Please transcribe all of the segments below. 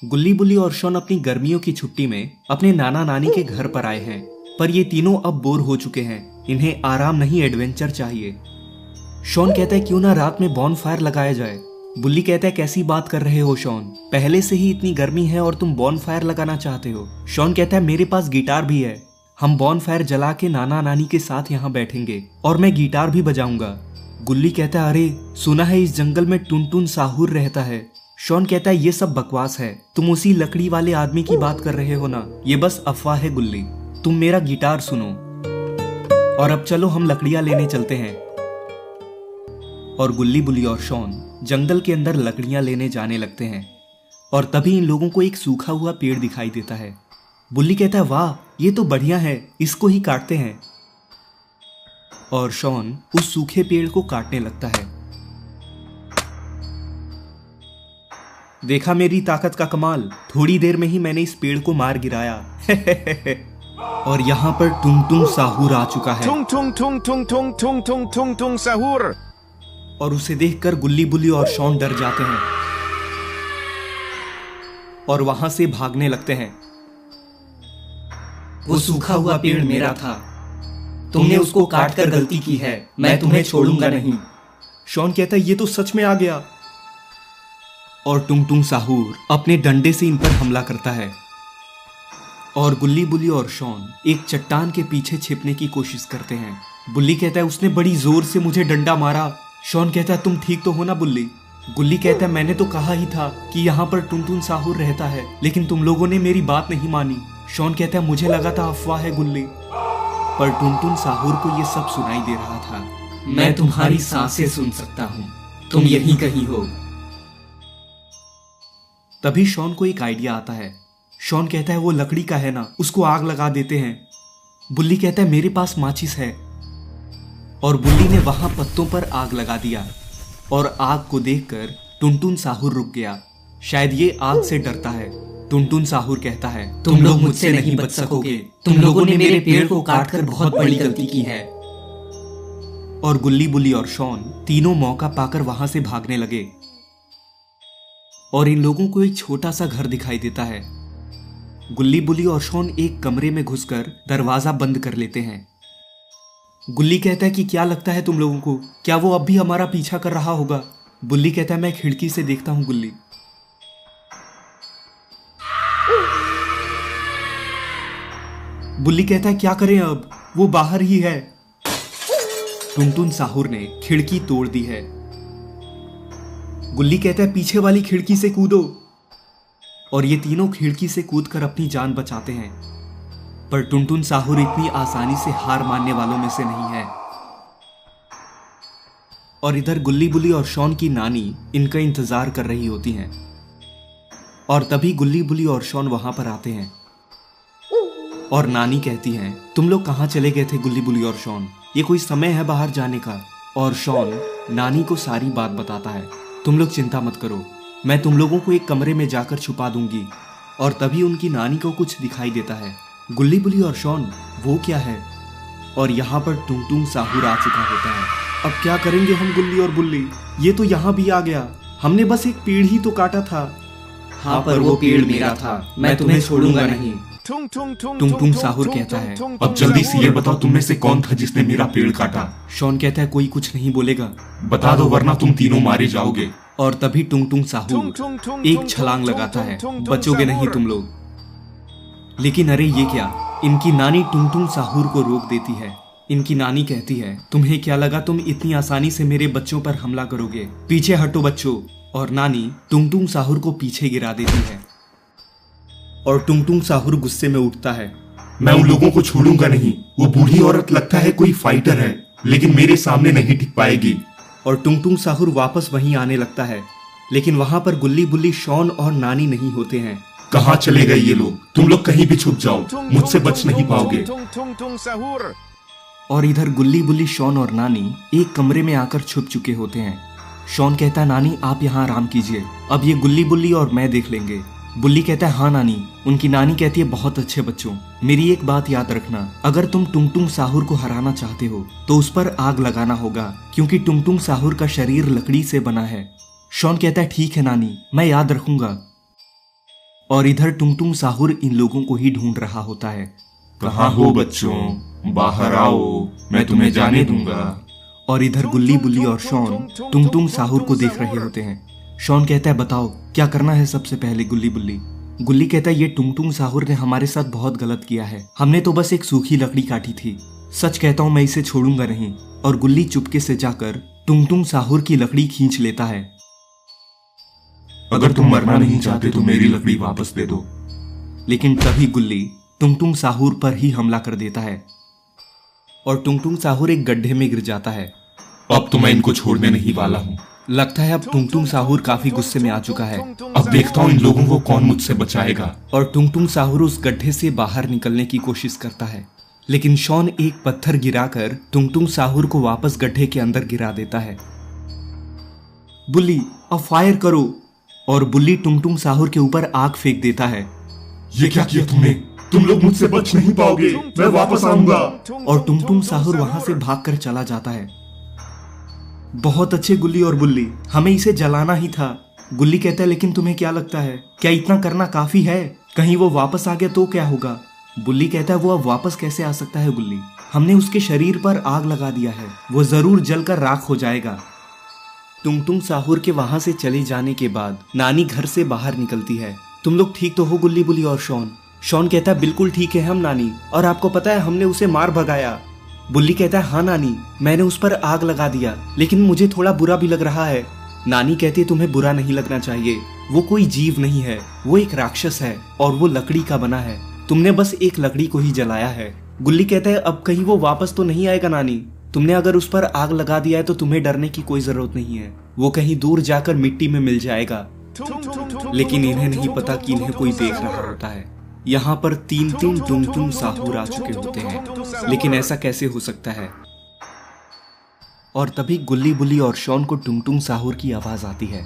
गुल्ली बुल्ली और शॉन अपनी गर्मियों की छुट्टी में अपने नाना नानी के घर पर आए हैं, पर ये तीनों अब बोर हो चुके हैं। इन्हें आराम नहीं एडवेंचर चाहिए। शॉन कहता है क्यों ना रात में बॉन फायर लगाया जाए। बुल्ली कहता है कैसी बात कर रहे हो शॉन, पहले से ही इतनी गर्मी है और तुम बॉन फायर लगाना चाहते हो। शॉन कहता है मेरे पास गिटार भी है, हम बॉन फायर जला के नाना नानी के साथ यहाँ बैठेंगे और मैं गिटार भी बजाऊंगा। गुल्ली कहता है अरे सुना है इस जंगल में टुनटुन साहूर रहता है। शॉन कहता है ये सब बकवास है, तुम उसी लकड़ी वाले आदमी की बात कर रहे हो ना, ये बस अफवाह है गुल्ली, तुम मेरा गिटार सुनो और अब चलो हम लकड़ियां लेने चलते हैं। और गुल्ली बुल्ली और शॉन जंगल के अंदर लकड़ियां लेने जाने लगते हैं और तभी इन लोगों को एक सूखा हुआ पेड़ दिखाई देता है। बुल्ली कहता है वाह ये तो बढ़िया है, इसको ही काटते हैं। और शॉन उस सूखे पेड़ को काटने लगता है। देखा मेरी ताकत का कमाल, थोड़ी देर में ही मैंने इस पेड़ को मार गिराया। और यहाँ पर टुनटुन साहूर आ चुका है। टुंग साहूर। और उसे देखकर गुल्ली बुल्ली और शॉन डर जाते हैं और वहां से भागने लगते हैं। वो सूखा हुआ पेड़ मेरा था, तुमने उसको काटकर गलती की है, मैं तुम्हें छोड़ूंगा नहीं। शॉन कहता है ये तो सच में आ गया। और टुंगटुंग साहूर अपने डंडे से इन पर हमला करता है और गुल्ली बुल्ली और शॉन एक चट्टान के पीछे छिपने की कोशिश करते हैं। बुल्ली कहता है उसने बड़ी जोर से मुझे डंडा मारा। शॉन कहता है तुम ठीक तो हो ना बुल्ली। गुल्ली कहता है मैंने तो कहा ही था कि यहाँ पर टुनटुन साहूर रहता है, लेकिन तुम लोगों ने मेरी बात नहीं मानी। शॉन कहता है मुझे लगा था अफवाह है गुल्ली, पर टुनटुन साहूर को ये सब सुनाई दे रहा था। मैं तुम्हारी सांसें सुन सकता हूँ, तुम यहीं कहीं हो। तभी शॉन को एक आइडिया आता है। शॉन कहता है वो लकड़ी का है ना, उसको आग लगा देते हैं। बुल्ली कहता है मेरे पास माचिस है। और बुल्ली ने वहां पत्तों पर आग लगा दिया और आग को देखकर टुनटुन साहूर रुक गया। शायद ये आग से डरता है। टुनटुन साहूर कहता है तुम लोग मुझसे नहीं बच सकोगे, तुम लोगों ने मेरे पेड़ को काटकर बहुत बड़ी गलती की है। और गुल्ली बुल्ली और शॉन तीनों मौका पाकर वहां से भागने लगे और इन लोगों को एक छोटा सा घर दिखाई देता है। गुल्ली बुल्ली और शॉन एक कमरे में घुसकर दरवाजा बंद कर लेते हैं। गुल्ली कहता है कि क्या लगता है तुम लोगों को, क्या वो अब भी हमारा पीछा कर रहा होगा। बुल्ली कहता है मैं खिड़की से देखता हूं गुल्ली। बुल्ली कहता है क्या करें अब, वो बाहर ही है। टुनटुन साहूर ने खिड़की तोड़ दी है। गुल्ली कहता है पीछे वाली खिड़की से कूदो। और ये तीनों खिड़की से कूदकर अपनी जान बचाते हैं, पर टुनटुन साहूर इतनी आसानी से हार मानने वालों में से नहीं है। और इधर गुल्ली बुल्ली और शॉन की नानी इनका इंतजार कर रही होती हैं। और तभी गुल्ली बुल्ली और शॉन वहां पर आते हैं और नानी कहती हैं तुम लोग कहां चले गए थे गुल्ली बुल्ली और शॉन, ये कोई समय है बाहर जाने का। और शॉन नानी को सारी बात बताता है, तुम लोग चिंता मत करो, मैं तुम लोगों को एक कमरे में जाकर छुपा दूंगी। और तभी उनकी नानी को कुछ दिखाई देता है। गुल्ली बुल्ली और शॉन वो क्या है। और यहाँ पर टुनटुन साहूर आ चुका होता है। अब क्या करेंगे हम गुल्ली और बुल्ली, ये तो यहाँ भी आ गया, हमने बस एक पेड़ ही तो काटा था। हाँ पर वो पेड़ मेरा था, मैं तुम्हें छोड़ूंगा नहीं। टुनटुन साहूर कहता है अब जल्दी से ये बताओ तुम में से कौन था जिसने मेरा पेड़ काटा। शॉन कहता है कोई कुछ नहीं बोलेगा, बता दो वरना तुम तीनों मारे जाओगे। और तभी टुनटुन साहूर एक छलांग लगाता है, बचोगे नहीं तुम लोग। लेकिन अरे ये क्या, इनकी नानी टुनटुन साहूर को रोक देती है। इनकी नानी कहती है तुम्हें क्या लगा तुम इतनी आसानी से मेरे बच्चों पर हमला करोगे, पीछे हटो बच्चों। और नानी टुनटुन साहूर को पीछे गिरा देती है। और टुनटुन साहूर गुस्से में उठता है, मैं उन लोगों को छोड़ूंगा नहीं, वो बूढ़ी औरत लगता है कोई फाइटर है, लेकिन मेरे सामने नहीं टिक पाएगी। और टुनटुन साहूर वापस वहीं आने लगता है, लेकिन वहां पर गुल्ली बुल्ली शॉन और नानी नहीं होते हैं। कहाँ चले गए ये लोग, तुम लोग कहीं भी छुप जाओ, मुझसे बच नहीं पाओगे। और इधर गुल्ली बुल्ली शॉन और नानी एक कमरे में आकर छुप चुके होते हैं। शॉन कहता है नानी आप यहाँ आराम कीजिए, अब ये गुल्ली बुल्ली और मैं देख लेंगे। बुल्ली कहता है हाँ नानी। उनकी नानी कहती है बहुत अच्छे बच्चों, मेरी एक बात याद रखना, अगर तुम टुंगटुंग साहूर को हराना चाहते हो तो उस पर आग लगाना होगा, क्योंकि टुंगटुंग साहूर का शरीर लकड़ी से बना है। शॉन कहता है ठीक है नानी, मैं याद रखूंगा। और इधर टुंगटुंग साहुर इन लोगों को ही ढूंढ रहा होता है। कहाँ हो बच्चों, बाहर आओ, मैं तुम्हें जाने दूंगा। और इधर गुल्ली बुल्ली और शॉन टुंगटुंग साहुर को देख रहे होते हैं। शॉन कहता है बताओ क्या करना है सबसे पहले गुल्ली बुल्ली। गुल्ली कहता है ये टुंगटुंग साहुर ने हमारे साथ बहुत गलत किया है, हमने तो बस एक सूखी लकड़ी काटी थी। सच कहता हूँ मैं इसे छोड़ूंगा नहीं। और गुल्ली चुपके से जाकर टुंगटुंग साहुर की लकड़ी खींच लेता है। अगर तुम मरना नहीं चाहते तो मेरी लकड़ी वापस दे दो। लेकिन तभी गुल्ली टुंगटुंग साहुर पर ही हमला कर देता है और टुंगटुंग साहुर एक गड्ढे में गिर जाता है। अब तो मैं इनको छोड़ने नहीं वाला हूँ। लगता है अब टुंगटुंग साहुर काफी गुस्से में आ चुका है। अब देखता हूँ इन लोगों को कौन मुझसे बचाएगा। और टुंगटुंग साहुर उस गड्ढे से बाहर निकलने की कोशिश करता है, लेकिन शॉन एक पत्थर गिराकर टुंगटुंग साहुर को वापस गड्ढे के अंदर गिरा देता है। बुल्ली अब फायर करो। और बुल्ली टुंगटुंग साहुर के ऊपर आग फेंक देता है। ये क्या किया तुमने? तुम लोग मुझसे बच नहीं पाओगे, मैं वापस आऊंगा। और टुंगटुंग साहुर वहां से भागकर चला जाता है। बहुत अच्छे गुल्ली और बुल्ली, हमें इसे जलाना ही था। गुल्ली कहता है लेकिन तुम्हें क्या लगता है, क्या इतना करना काफी है? कहीं वो वापस आ गया तो क्या होगा? बुल्ली कहता है वो अब वापस कैसे आ सकता है गुल्ली, हमने उसके शरीर पर आग लगा दिया है, वो जरूर जलकर राख हो जाएगा। टुंगटुंग साहुर के वहां से चले जाने के बाद नानी घर से बाहर निकलती है। तुम लोग ठीक तो हो गुल्ली बुल्ली और शॉन? शॉन कहता है बिल्कुल ठीक है हम नानी, और आपको पता है हमने उसे मार भगाया। बुल्ली कहता है हाँ नानी, मैंने उस पर आग लगा दिया, लेकिन मुझे थोड़ा बुरा भी लग रहा है। नानी कहती है तुम्हें बुरा नहीं लगना चाहिए, वो कोई जीव नहीं है, वो एक राक्षस है और वो लकड़ी का बना है, तुमने बस एक लकड़ी को ही जलाया है। गुल्ली कहता है अब कहीं वो वापस तो नहीं आएगा नानी, तुमने अगर उस पर आग लगा दिया है तो तुम्हें डरने की कोई जरूरत नहीं है, वो कहीं दूर जाकर मिट्टी में मिल जाएगा। लेकिन इन्हें नहीं पता कि इन्हें कोई देख रहा होता है। यहाँ पर तीन टुंगटुंग साहुर आ चुके होते हैं, लेकिन ऐसा कैसे हो सकता है? और तभी गुल्ली बुल्ली और शॉन को टुंगटुंग साहुर की आवाज आती है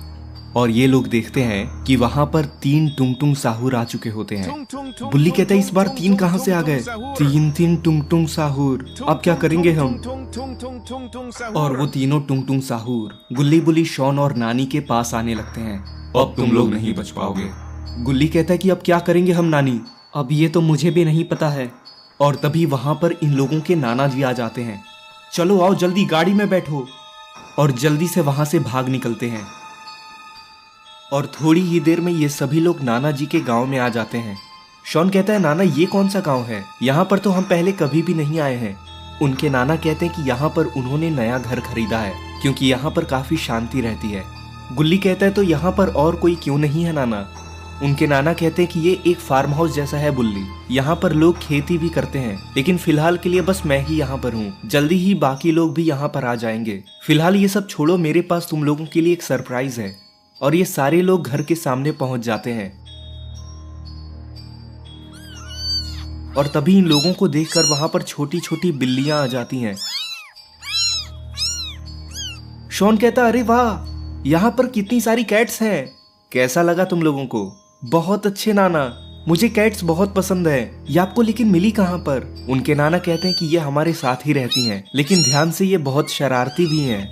और ये लोग देखते हैं कि वहां पर तीन टुंगटुंग साहुर आ चुके होते हैं। बुल्ली कहता है इस बार तीन कहां से आ गए? तीन टुंगटुंग साहुर, अब क्या करेंगे हम? और वो तीनों टुंगटुंग साहुर गुल्ली बुल्ली शॉन और नानी के पास आने लगते हैं। अब तुम लोग नहीं बच पाओगे। गुल्ली कहता है कि अब क्या करेंगे हम नानी? अब ये तो मुझे भी नहीं पता है। और तभी वहां पर इन लोगों के नाना जी आ जाते हैं। चलो आओ जल्दी गाड़ी में बैठो, और जल्दी से वहां से भाग निकलते हैं। और थोड़ी ही देर में ये सभी लोग नाना जी के गांव में आ जाते हैं। शॉन कहता है नाना ये कौन सा गांव है, यहाँ पर तो हम पहले कभी भी नहीं आए हैं। उनके नाना कहते हैं कि यहाँ पर उन्होंने नया घर खरीदा है क्योंकि यहाँ पर काफी शांति रहती है। गुल्ली कहता है तो यहाँ पर और कोई क्यों नहीं है नाना? उनके नाना कहते हैं कि ये एक फार्म हाउस जैसा है बुल्ली, यहाँ पर लोग खेती भी करते हैं, लेकिन फिलहाल के लिए बस मैं ही यहाँ पर हूँ, जल्दी ही बाकी लोग भी यहाँ पर आ जाएंगे। फिलहाल ये सब छोड़ो, मेरे पास तुम लोगों के लिए एक सरप्राइज है। और ये सारे लोग घर के सामने पहुंच जाते हैं और तभी इन लोगों को देखकर वहां पर छोटी छोटी बिल्लियां आ जाती हैं। शॉन कहता अरे वाह, यहाँ पर कितनी सारी कैट्स हैं, कैसा लगा तुम लोगों को? बहुत अच्छे नाना, मुझे कैट्स बहुत पसंद है। ये आपको लेकिन मिली कहाँ पर? उनके नाना कहते हैं कि ये हमारे साथ ही रहती हैं, लेकिन ध्यान से ये बहुत शरारती भी हैं।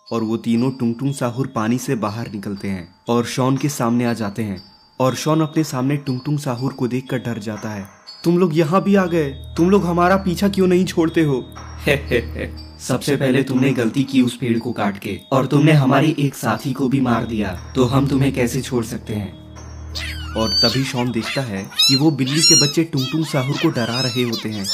और वो तीनों टुंगटुंग साहुर पानी से बाहर निकलते हैं और शॉन के सामने आ जाते हैं। और शॉन अपने सामने टुंगटुंग साहुर को देखकर डर जाता है। तुम लोग यहाँ भी आ गए, तुम लोग हमारा पीछा क्यों नहीं छोड़ते हो? सबसे पहले तुमने गलती की उस पेड़ को काट के, और तुमने हमारे एक साथी को भी मार दिया, तो हम तुम्हें कैसे छोड़ सकते हैं? और तभी शॉन देखता है कि वो बिल्ली के बच्चे टुंगटुंग साहुर को डरा रहे होते हैं।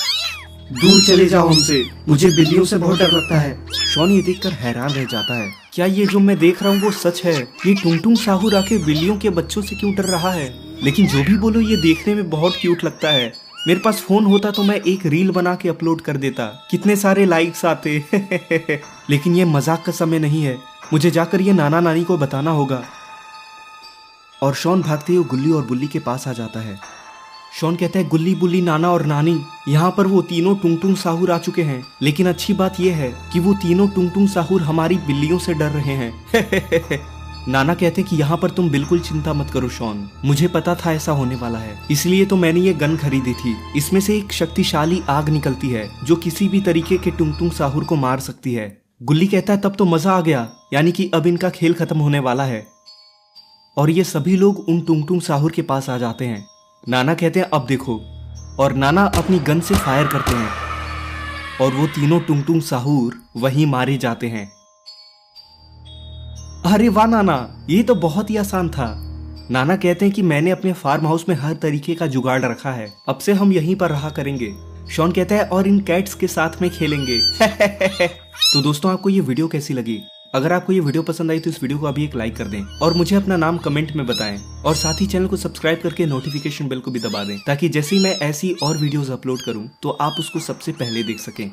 दूर चले जाओ हमसे, मुझे बिल्लियों से बहुत डर लगता है। शॉन ये देखकर हैरान रह जाता है, क्या ये जो मैं देख रहा हूँ वो सच है? ये टुंगटुंग साहुर आके बिल्लियों के बच्चों से क्यों डर रहा है? लेकिन जो भी बोलो ये देखने में बहुत क्यूट लगता है। मेरे पास फोन होता तो मैं एक रील बना के अपलोड कर देता, कितने सारे लाइक्स आते। लेकिन ये मजाक का समय नहीं है, मुझे जाकर ये नाना नानी को बताना होगा। और शॉन भागते हुए गुल्ली और बुल्ली के पास आ जाता है। शॉन कहता है गुल्ली बुल्ली नाना और नानी, यहाँ पर वो तीनों टुंगटुंग साहुर आ चुके हैं, लेकिन अच्छी बात यह है कि वो तीनों टुंगटुंग साहुर हमारी बिल्लियों से डर रहे हैं। नाना कहते कि यहाँ पर तुम बिल्कुल चिंता मत करो शॉन, मुझे पता था ऐसा होने वाला है, इसलिए तो मैंने ये गन खरीदी थी। इसमें से एक शक्तिशाली आग निकलती है जो किसी भी तरीके के टुंगटुंग साहुर को मार सकती है। गुल्ली कहता है तब तो मजा आ गया, यानी कि अब इनका खेल खत्म होने वाला है। और ये सभी लोग उन टुंग टुंग साहूर के पास आ जाते हैं। नाना कहते हैं अब देखो, और नाना अपनी गन से फायर करते हैं और वो तीनों टुंग टुंग साहूर वहीं मारे जाते हैं। अरे वाह नाना, ये तो बहुत ही आसान था। नाना कहते हैं कि मैंने अपने फार्म हाउस में हर तरीके का जुगाड़ रखा है, अब से हम यहीं पर रहा करेंगे। शॉन कहता है और इन कैट्स के साथ में खेलेंगे। तो दोस्तों, आपको ये वीडियो कैसी लगी? अगर आपको ये वीडियो पसंद आई तो इस वीडियो को अभी एक लाइक कर दें और मुझे अपना नाम कमेंट में बताएं, और साथ ही चैनल को सब्सक्राइब करके नोटिफिकेशन बेल को भी दबा दें, ताकि जैसे ही मैं ऐसी और वीडियोस अपलोड करूं तो आप उसको सबसे पहले देख सकें।